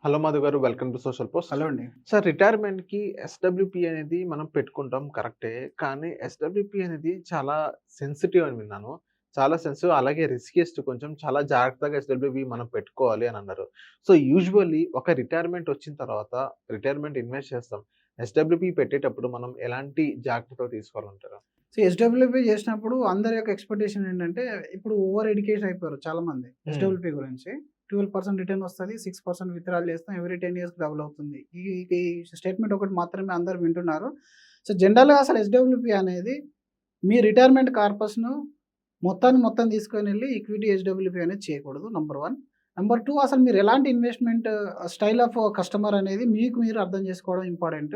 Hello Madhu గారు. Welcome to social post. Hello అండి. Sir, రిటైర్మెంట్‌కి SWP అనేది మనం పెట్టుకుంటాం కరెక్టే. కానీ ఎస్‌డబ్ల్యూపీ అనేది చాలా సెన్సిటివ్ అని విన్నాను. చాలా సెన్సిటివ్, అలాగే రిస్కియస్ట్ కొంచెం. చాలా జాగ్రత్తగా ఎస్‌డబ్ల్యూపీ మనం పెట్టుకోవాలి అని అన్నారు. సో, యూజువల్లీ ఒక రిటైర్మెంట్ వచ్చిన తర్వాత రిటైర్మెంట్ ఇన్వెస్ట్ చేస్తాం. ఎస్‌డబ్ల్యూపీ పెట్టేటప్పుడు మనం ఎలాంటి జాగ్రత్తలు తీసుకోవాలంటారు? ఎస్‌డబ్ల్యూపీ చేసినప్పుడు అందరి యొక్క ఎక్స్‌పెక్టేషన్ ఏంటంటే, ఇప్పుడు ఓవర్ ఎడ్యుకేషన్ అయిపోయారు చాలామంది ఎస్‌డబ్ల్యూపీ గురించి. 12% రిటర్న్ వస్తది. 6% విత్‌డ్రాల్ చేస్తాం. ఎవ్రీ 10 ఇయర్స్‌కి డబుల్ అవుతుంది. ఈ ఈ స్టేట్మెంట్ ఒకటి మాత్రమే అందరూ వింటున్నారు. సో, జనరల్‌గా అసలు ఎస్‌డబ్ల్యూపీ అనేది మీ రిటైర్మెంట్ కార్పస్‌ను మొత్తం తీసుకొనెళ్ళి ఈక్విటీ ఎస్‌డబ్ల్యూపీ అనేది చేయకూడదు. నంబర్ 1. నంబర్ 2, అసలు మీరు ఎలాంటి ఇన్వెస్ట్‌మెంట్ స్టైల్ ఆఫ్ కస్టమర్ అనేది మీకు మీరు అర్థం చేసుకోవడం ఇంపార్టెంట్.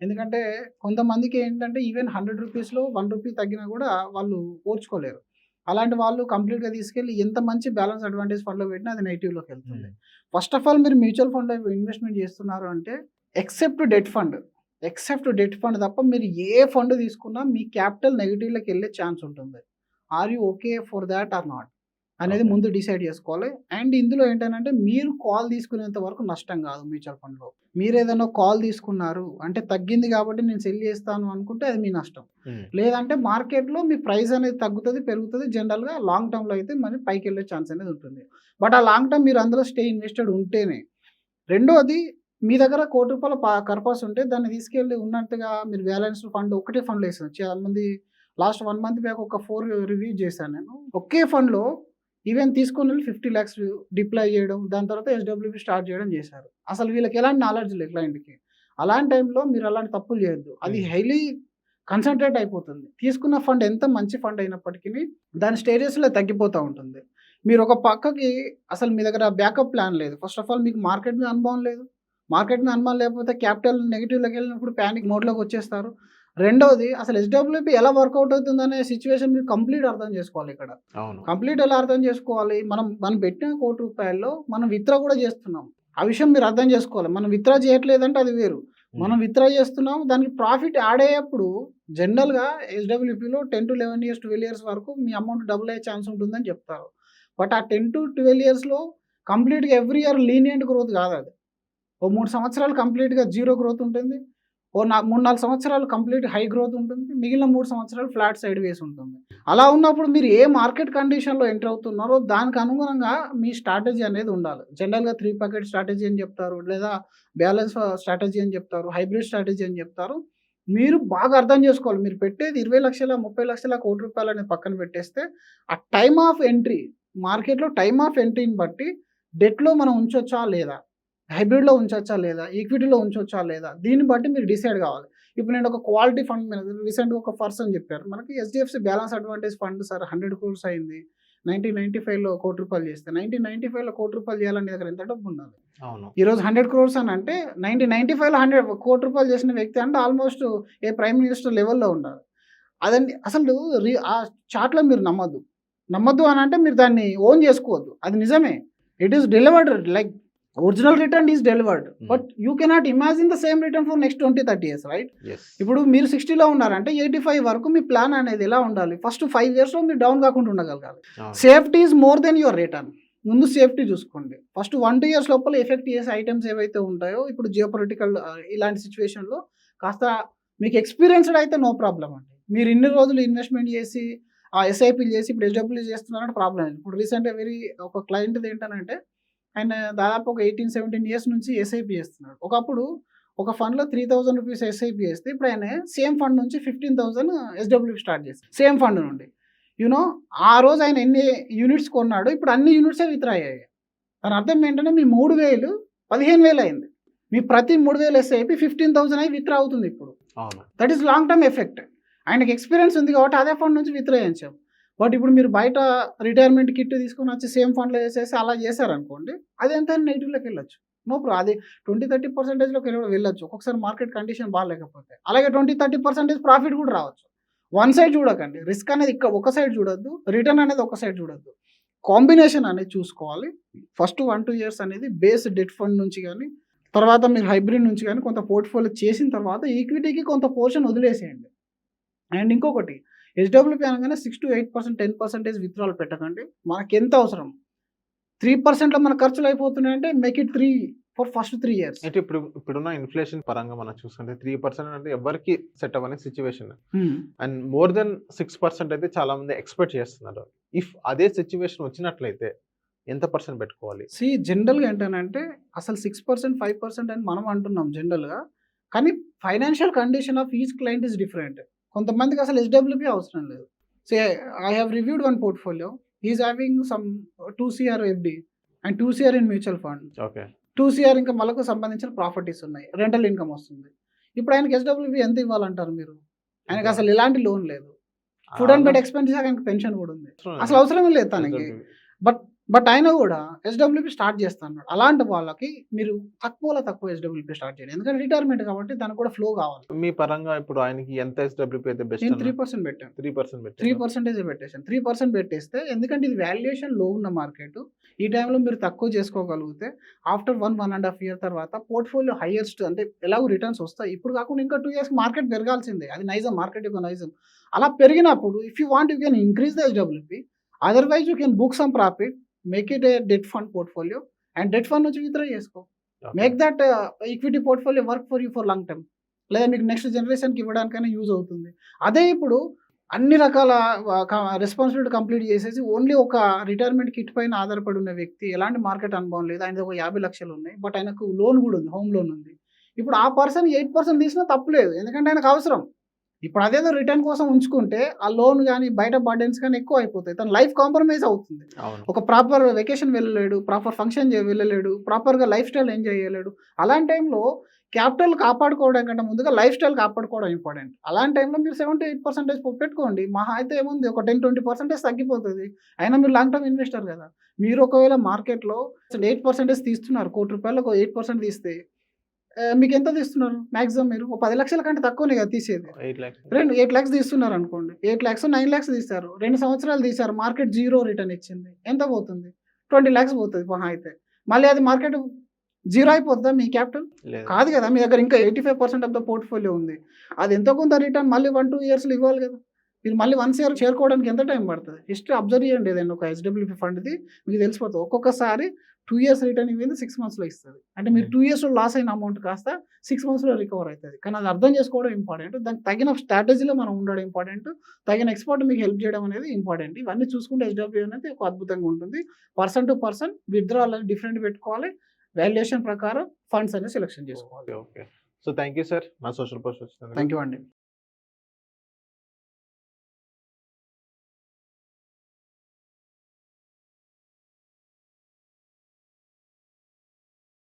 ఎందుకంటే కొంతమందికి ఏంటంటే ఈవెన్ రూ. 100లో రూ. 1 తగ్గినా కూడా వాళ్ళు ఓర్చుకోలేరు. అలాంటి వాళ్ళు కంప్లీట్‌గా తీసుకెళ్ళి ఎంత మంచి బ్యాలెన్స్ అడ్వాంటేజ్ ఫండ్‌లో పెట్టినా అది నెగెటివ్‌లోకి వెళ్తుంది. ఫస్ట్ ఆఫ్ ఆల్ మీరు మ్యూచువల్ ఫండ్‌లో ఇన్వెస్ట్‌మెంట్ చేస్తున్నారు అంటే ఎక్సెప్ట్ డెట్ ఫండ్ తప్ప మీరు ఏ ఫండ్ తీసుకున్నా మీ క్యాపిటల్ నెగెటివ్‌లోకి వెళ్ళే ఛాన్స్ ఉంటుంది. Are you okay for that or not అనేది ఓకే. ముందు డిసైడ్ చేసుకోవాలి. అండ్ ఇందులో ఏంటనంటే మీరు కాల్ తీసుకునేంత వరకు నష్టం కాదు మ్యూచువల్ ఫండ్‌లో. మీరేదైనా కాల్ తీసుకున్నారు అంటే తగ్గింది కాబట్టి నేను సెల్ చేస్తాను అనుకుంటే అది మీ నష్టం. హ్మ్. లేదంటే మార్కెట్‌లో మీ ప్రైస్ అనేది తగ్గుతది, పెరుగుతది. జనరల్‌గా లాంగ్ టర్మ్‌లో అయితే మళ్ళీ పైకెళ్ళే ఛాన్స్ అనేది ఉంటుంది. బట్ ఆ లాంగ్ టర్మ్ మీరు అందులో స్టే ఇన్వెస్టెడ్ ఉంటేనే. రెండోది, మీ దగ్గర రూ. 1,00,00,000 కర్పస్ ఉంటే దాన్ని తీసుకెళ్ళి ఉన్నట్టుగా మీరు బ్యాలెన్స్డ్ ఫండ్ ఒకటే ఫండ్‌లో ఏసారు. చాలా మంది లాస్ట్ 1 మంత్ బ్యాక్ ఒక 4 రివ్యూ చేశాను నేను. ఒకే ఫండ్‌లో ఈవెన్ తీసుకొనెళ్ళి 50,00,000 డిప్లాయ్ చేయడం, దాని తర్వాత ఎస్‌డబ్ల్యూపీ స్టార్ట్ చేయడం చేశారు. అసలు వీళ్ళకి ఎలాంటి నాలెడ్జ్ లేదు క్లయింట్‌కి. అలాంటి టైంలో మీరు అలాంటి తప్పులు చేయొద్దు. అది హ్మ్. హైలీ కన్సంట్రేట్ అయిపోతుంది. తీసుకున్న ఫండ్ ఎంత మంచి ఫండ్ అయినప్పటికిని దాని స్టేజెస్‌లో తగ్గిపోతా ఉంటుంది. మీరు ఒక పక్కకి అసలు మీ దగ్గర బ్యాకప్ ప్లాన్ లేదు. ఫస్ట్ ఆఫ్ ఆల్ మీకు మార్కెట్ మీద అనుభవం లేదు. మార్కెట్ మీద అనుభవం లేకపోతే క్యాపిటల్ నెగెటివ్‌లోకి వెళ్ళినప్పుడు పానిక్ మోడ్‌లోకి వచ్చేస్తారు. రెండోది, అసలు ఎస్‌డబ్ల్యూపీ ఎలా వర్కౌట్ అవుతుందనే సిట్యుయేషన్ మీరు కంప్లీట్ అర్థం చేసుకోవాలి ఇక్కడ. అవును. కంప్లీట్ ఎలా అర్థం చేసుకోవాలి? మనం పెట్టిన రూ. 1,00,00,000 మనం విత్‌డ్రా కూడా చేస్తున్నాం. ఆ విషయం మీరు అర్థం చేసుకోవాలి. మనం విత్‌డ్రా చేయట్లేదంటే అది వేరు. మనం హ్మ్. విత్‌డ్రా చేస్తున్నాం. దానికి ప్రాఫిట్ యాడ్ అయ్యేప్పుడు జనరల్‌గా ఎస్‌డబ్ల్యూపీలో 10-11 ఇయర్స్, 12 ఇయర్స్ వరకు మీ అమౌంట్ డబుల్ అయ్యే ఛాన్స్ ఉంటుందని చెప్తారు. బట్ ఆ 10-12 ఇయర్స్‌లో కంప్లీట్‌గా ఎవ్రీ ఇయర్ లీనియంట్ గ్రోత్ కాదది. ఓ 3 సంవత్సరాలు కంప్లీట్‌గా జీరో గ్రోత్ ఉంటుంది. ఓ 3, 4 సంవత్సరాలు కంప్లీట్ హై గ్రోత్ ఉంటుంది. మిగిలిన 3 సంవత్సరాలు ఫ్లాట్ సైడ్ వేస్ ఉంటుంది. అలా ఉన్నప్పుడు మీరు ఏ మార్కెట్ కండిషన్‌లో ఎంటర్ అవుతున్నారో దానికి అనుగుణంగా మీ స్ట్రాటజీ అనేది ఉండాలి. జనరల్‌గా 3 బకెట్ స్ట్రాటజీ అని చెప్తారు. లేదా బ్యాలెన్స్ స్ట్రాటజీ అని చెప్తారు. హైబ్రిడ్ స్ట్రాటజీ అని చెప్తారు. మీరు బాగా అర్థం చేసుకోవాలి. మీరు పెట్టేది 20,00,000, 30,00,000, రూ. 1,00,00,000 పక్కన పెట్టేస్తే ఆ టైమ్ ఆఫ్ ఎంట్రీ మార్కెట్‌లో టైమ్ ఆఫ్ ఎంట్రీని బట్టి డెట్‌లో మనం ఉంచొచ్చా లేదా? హైబ్రిడ్‌లో ఉంచొచ్చా లేదా? ఈక్విటీలో ఉంచొచ్చా లేదా? దీన్ని బట్టి మీరు డిసైడ్ కావాలి. ఇప్పుడు నేను ఒక క్వాలిటీ ఫండ్ మీద రీసెంట్‌గా ఒక పర్సన్ చెప్పారు. మనకి HDFC balance advantage fund sir 100 crores అయింది. 1995లో రూ. 1,00,00,000 చేస్తే 1995లో రూ. 1,00,00,000 చేయాలంటే నీ దగ్గర ఎంత డబ్బు ఉండాలి? అవును. ఈరోజు 100 క్రోర్స్ అని అంటే 1995లో రూ. 1,00,00,000 చేసిన వ్యక్తి అంటే ఆల్‌మోస్ట్ ఏ ప్రైమ్ మినిస్టర్ లెవెల్‌లో ఉండాలి. అదండి అసలు ఆ చార్ట్‌లో మీరు నమ్మొద్దు. నమ్మొద్దు అనంటే మీరు దాన్ని ఓన్ చేసుకోవద్దు. అది నిజమే. It is delivered like original return is delivered. But you cannot imagine the same return for next 20, 30 years right? Yes. ఇప్పుడు మీరు 60లో ఉన్నారంటే 85 వరకు మీ ప్లాన్ అనేది ఎలా ఉండాలి? ఫస్ట్ 5 ఇయర్స్‌లో మీరు డౌన్ కాకుండా ఉండగలగాలి. అవును. Safety is more than your return. ముందు సేఫ్టీ చూసుకోండి. ఫస్ట్ 1-2 ఇయర్స్ లోపల ఎఫెక్ట్ చేసే ఐటెమ్స్ ఏవైతే ఉంటాయో ఇప్పుడు జియోపొలిటికల్ ఇలాంటి సిట్యుయేషన్‌లో కాస్త మీకు ఎక్స్‌పీరియన్స్‌డ్ అయితే నో ప్రాబ్లమ్ అండి. మీరు ఇన్ని రోజులు ఇన్వెస్ట్‌మెంట్ చేసి ఎస్ఐపీలు చేసి ఇప్పుడు ఎస్‌డబ్ల్యూ చేస్తున్నారంటే ప్రాబ్లమ్ లేదు. ఇప్పుడు రీసెంట్‌గా ఒక క్లయింట్‌ది ఏంటనంటే ఆయన దాదాపు ఒక 18, 17 ఇయర్స్ నుంచి ఎస్ఐపీ చేస్తున్నాడు. ఒకప్పుడు ఒక ఫండ్‌లో రూ. 3,000 ఎస్ఐపీ చేస్తే ఇప్పుడు ఆయన సేమ్ ఫండ్ నుంచి 15,000 ఎస్‌డబ్ల్యూపీ స్టార్ట్ చేశారు. సేమ్ ఫండ్ నుండి. యూ నో ఆ రోజు ఆయన ఎన్ని యూనిట్స్ కొన్నాడో ఇప్పుడు అన్ని యూనిట్సే విత్‌డ్రా అయ్యాయి. దాని అర్థం ఏంటంటే మీ 3,000 15,000 అయింది. మీ ప్రతి 3,000 ఎస్ఐపి 15,000 అయి విత్‌డ్రా అవుతుంది ఇప్పుడు. అవును. That is long term effect. ఆయనకి ఎక్స్‌పీరియన్స్ ఉంది కాబట్టి అదే ఫండ్ నుంచి విత్‌డ్రా చేయించాం. బట్ ఇప్పుడు మీరు బయట రిటైర్మెంట్ కిట్ తీసుకొనొచ్చి సేమ్ ఫండ్‌లో ఏసేసి అలా చేశారనుకోండి, అది ఎంతైనా నెగెటివ్‌లోకి వెళ్ళొచ్చు. నో అది 20, 30%లోకి వెళ్ళొచ్చు. ఒక్కొక్కసారి మార్కెట్ కండిషన్ బాలేకపోతే. అలాగే 20, 30% ప్రాఫిట్ కూడా రావచ్చు. వన్ సైడ్ చూడకండి. రిస్క్ అనేది ఒక సైడ్ చూడొద్దు. రిటర్న్ అనేది ఒక సైడ్ చూడొద్దు. కాంబినేషన్ అనేది చూసుకోవాలి. ఫస్ట్ 1-2 ఇయర్స్ అనేది బేస్ డెట్ ఫండ్ నుంచి గాని, తర్వాత మీరు హైబ్రిడ్ నుంచి గాని కొంత పోర్ట్‌ఫోలియో చేసిన తర్వాత ఈక్విటీకి కొంత పోర్షన్ వదిలేసేయండి. అండ్ ఇంకొకటి ఎస్‌డబ్ల్యూపీ అనగానే 6-8%, 10% విత్‌డ్రాల్ పెట్టకండి. మనకెంత అవసరం? 3%లో మన ఖర్చులు అయిపోతున్నాయంటే make it 3 for first 3 years. అంటే ఇప్పుడున్న ఇన్‌ఫ్లేషన్ పరంగా మనం చూసుకుంటే 3% అంటే ఎవ్వరికీ సెట్ అవ్వని సిట్యుయేషన్. అండ్ మోర్ దెన్ 6% అయితే చాలా మంది ఎక్స్‌పెక్ట్ చేస్తున్నారు. ఇఫ్ అదే సిట్యుయేషన్ వచ్చినట్లయితే ఎంత పర్సెంట్ పెట్టుకోవాలి? జనరల్‌గా ఏంటనంటే అసలు 6%, 5% అని మనం అంటున్నాం జనరల్‌గా. కానీ financial condition of each client is different. కొంతమందికి అసలు ఎస్‌డబ్ల్యూపీ అవసరం లేదు. Say I have reviewed one portfolio. He is having some 2 CR FD and 2 CR in mutual fund. Okay. 2 CR ఇంకా మళ్ళకు సంబంధించిన ప్రాపర్టీస్ ఉన్నాయి. రెంటల్ ఇన్‌కమ్ వస్తుంది. ఇప్పుడు ఆయనకి ఎస్‌డబ్ల్యూపీ ఎంత ఇవ్వాలంటారు మీరు? ఆయనకి అసలు ఎలాంటి లోన్ లేదు. ఫుడ్ అండ్ బెడ్ ఎక్స్‌పెన్సెస్ ఆయనకి పెన్షన్ కూడా ఉంది. అసలు అవసరమే లేదు తనకి. బట్ ఆయన కూడా ఎస్‌డబ్ల్యూపీ స్టార్ట్ చేస్తా అన్నాడు. అలాంటి వాళ్ళకి మీరు తక్కువ ఎస్‌డబ్ల్యూపీ స్టార్ట్ చేయండి. ఎందుకంటే రిటైర్మెంట్ కాబట్టి తనకు కూడా ఫ్లో కావాలి. మీ పరంగా ఇప్పుడు ఆయనకి ఎంత ఎస్‌డబ్ల్యూపీ అయితే బెస్ట్ నేను అన్నారు? 3% పెట్టాను. 3% పెట్టారా? 3% పెట్టేసాను. 3% పెట్టేస్తే ఎందుకంటే ఇది వాల్యుయేషన్ లో ఉన్న మార్కెట్. ఈ టైంలో మీరు తక్కువ చేసుకోగలిగితే ఆఫ్టర్ 1.5 ఇయర్ తర్వాత పోర్ట్‌ఫోలియో హైయెస్ట్ అంటే ఎలాగో రిటర్న్స్ వస్తాయి. ఇప్పుడు కాకుండా ఇంకా 2 ఇయర్స్ మార్కెట్ పెరగాల్సిందే. అది నైజం, మార్కెట్ యొక్క నైజం. అలా పెరిగినప్పుడు if you want you can increase the SWP. Otherwise you can book some profit. Make it A debt fund portfolio and debt fund నుంచి విత్‌డ్రా చేసుకో. Okay. Make that equity portfolio work for you for long term. లేదా మీకు next జనరేషన్‌కి ఇవ్వడానికైనా use అవుతుంది. అదే ఇప్పుడు అన్ని రకాల రెస్పాన్సిబిలిటీ కంప్లీట్ చేసేసి ఓన్లీ ఒక రిటైర్మెంట్ కిట్ పైన ఆధారపడి ఉన్న వ్యక్తి, ఎలాంటి మార్కెట్ అనుభవం లేదు. ఆయనది ఒక 50 లక్షలు ఉన్నాయి. బట్ ఆయనకు లోన్ కూడా ఉంది. హోమ్ లోన్ ఉంది. ఇప్పుడు ఆ పర్సన్ 8% తీసినా తప్పులేదు. ఎందుకంటే ఆయనకు అవసరం. ఇప్పుడు అదేదో రిటర్న్ కోసం ఉంచుకుంటే ఆ లోన్ గాని, బయట బర్డెన్స్ గాని ఎక్కువ అయిపోతాయి. తన లైఫ్ కాంప్రమైజ్ అవుతుంది. అవును. ఒక ప్రాపర్ వెకేషన్ వెళ్ళలేడు, ప్రాపర్ ఫంక్షన్ వెళ్ళలేడు, ప్రాపర్‌గా లైఫ్ స్టైల్ ఎంజాయ్ చేయలేడు. అలాంటి టైంలో క్యాపిటల్ కాపాడుకోవడం కంటే ముందుగా లైఫ్ స్టైల్ కాపాడుకోవడం ఇంపార్టెంట్. అలాంటి టైంలో మీరు 7-8% పెట్టుకోండి. మహా అయితే ఏముంది ఒక 10-20% తగ్గిపోతది. అయినా మీరు లాంగ్ టర్మ్ ఇన్వెస్టర్ కదా! మీరు ఒకవేళ మార్కెట్‌లో అసలు 8% తీస్తున్నారు. ₹1,00,00,000 ఒక 8% తీస్తే మీకెంత తీస్తున్నారు? మాక్సిమం మీరు ఓ 10 లక్షల కంటే తక్కువనే కదా తీసేది. 8 లాక్స్. 8 లక్షలు తీస్తున్నారనుకోండి. 8 లక్షలు, 9 లక్షలు తీశారు. 2 సంవత్సరాలు తీశారు. మార్కెట్ 0 రిటర్న్ ఇచ్చింది. ఎంత పోతుంది? 20 లక్షలు పోతది మహా అయితే. మళ్ళీ అది మార్కెట్ 0 అయిపోద్దా మీ క్యాపిటల్? లేదు. కాదు కదా! మీ దగ్గర ఇంకా 85% ఆఫ్ ద పోర్ట్‌ఫోలియో ఉంది. అది ఎంతో కొంత రిటర్న్ మళ్ళీ 1-2 ఇయర్స్‌లో ఇవ్వాలి కదా! మీరు మళ్ళీ వన్స్ ఇయర్ చేరుకోవడానికి ఎంత టైం పడతది? హిస్టరీ అబ్జర్వ్ చేయండి ఏదైనా ఒక ఎస్‌డబ్ల్యూపీ ఫండ్‌ది మీకు తెలిసిపోతది. ఒక్కొక్కసారి 2 ఇయర్స్ రిటర్న్ ఇవ్వింది 6 మంత్స్‌లో ఇస్తది. అంటే మీరు 2 ఇయర్స్‌లో లాస్ అయిన అమౌంట్ కాస్త 6 మంత్స్‌లో రికవర్ అయితది. కానీ అది అర్థం చేసుకోవడం ఇంపార్టెంట్. దానికి తగిన స్ట్రాటజీలో మనం ఉండడం ఇంపార్టెంట్. తగిన ఎక్స్‌పర్ట్ మీకు హెల్ప్ చేయడం అనేది ఇంపార్టెంట్. ఇవన్నీ చూసుకుంటే ఎస్‌డబ్ల్యూపీ అనేది ఒక అద్భుతంగా ఉంటుంది. పర్సన్ టు పర్సన్ విత్‌డ్రాల్ అనేది డిఫరెంట్ పెట్టుకోవాలి. వాల్యుయేషన్ ప్రకారం ఫండ్స్ అనేది సెలక్షన్ చేసుకోవాలి. Okay. So thank you sir. మా సోషల్ పోస్ట్ వచ్చినందుకు. థాంక్ యూ అండి.